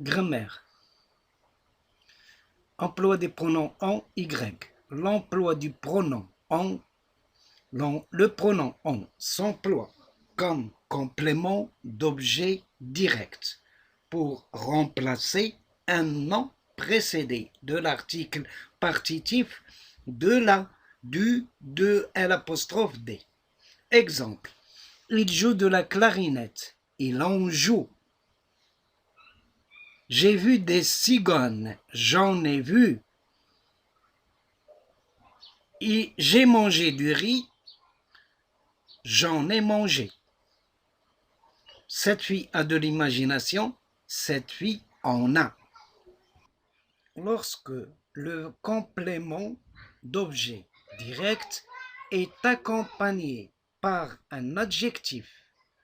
Grammaire. Emploi des pronoms on, y. L'emploi du pronom on, le pronom on s'emploie comme complément d'objet direct pour remplacer un nom précédé de l'article partitif de la, du, de, l'apostrophe D. Exemple, il joue de la clarinette, il en joue. J'ai vu des cigognes, j'en ai vu. Et j'ai mangé du riz, j'en ai mangé. Cette fille a de l'imagination, cette fille en a. Lorsque le complément d'objet direct est accompagné par un adjectif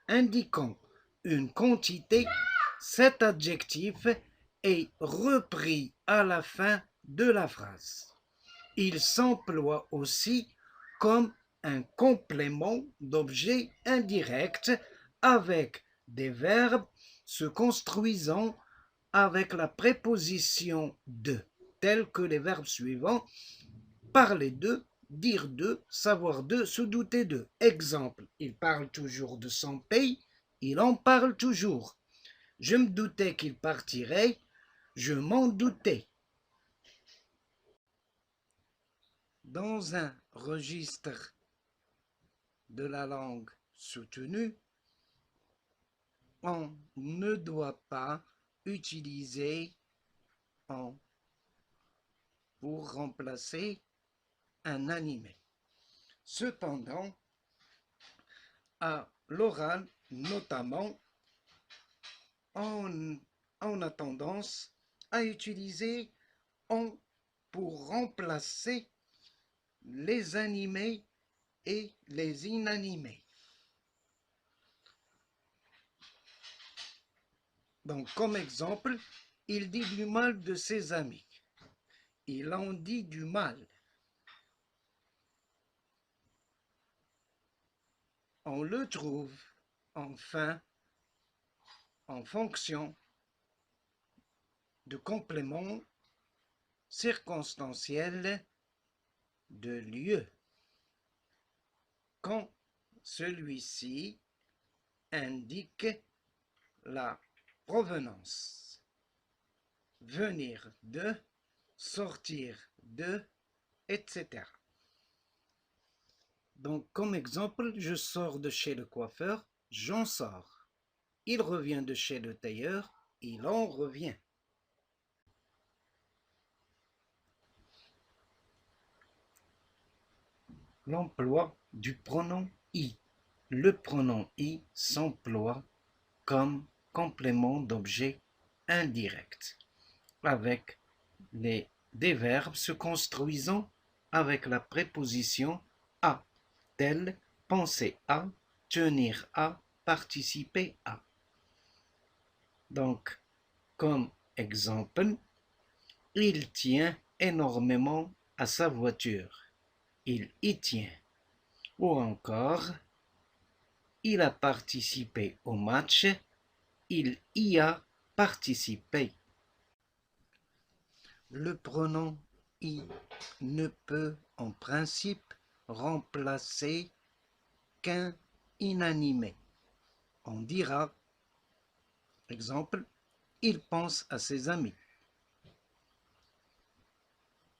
indiquant une quantité, cet adjectif est repris à la fin de la phrase. Il s'emploie aussi comme un complément d'objet indirect avec des verbes se construisant avec la préposition de, tels que les verbes suivants: parler de, dire de, savoir de, se douter de. Exemple, il parle toujours de son pays, il en parle toujours. Je me doutais qu'il partirait, je m'en doutais. Dans un registre de la langue soutenue, on ne doit pas utiliser en pour remplacer un animé. Cependant, à l'oral, notamment, on a tendance à utiliser on pour remplacer les animés et les inanimés. Donc, comme exemple, il dit du mal de ses amis. Il en dit du mal. On le trouve, enfin, en fonction de compléments circonstanciels de lieu, quand celui-ci indique la provenance, venir de, sortir de, etc. Donc, comme exemple, je sors de chez le coiffeur, j'en sors. Il revient de chez le tailleur, il en revient. L'emploi du pronom i. Le pronom i s'emploie comme complément d'objet indirect, avec des verbes se construisant avec la préposition à, tel penser à, tenir à, participer à. Donc, comme exemple, il tient énormément à sa voiture, il y tient. Ou encore, il a participé au match, il y a participé. Le pronom i ne peut en principe remplacer qu'un inanimé. On dira, exemple, il pense à ses amis.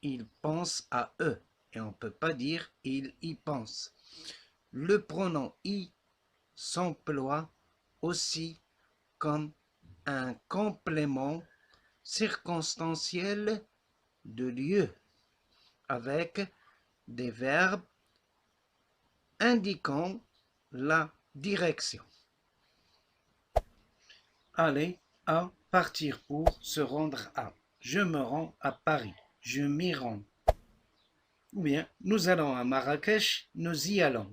Il pense à eux. Et on ne peut pas dire il y pense. Le pronom i s'emploie aussi comme un complément circonstanciel de lieu, avec des verbes indiquant la direction. Aller à, partir pour, se rendre à. Je me rends à Paris, je m'y rends. Ou bien, nous allons à Marrakech, nous y allons.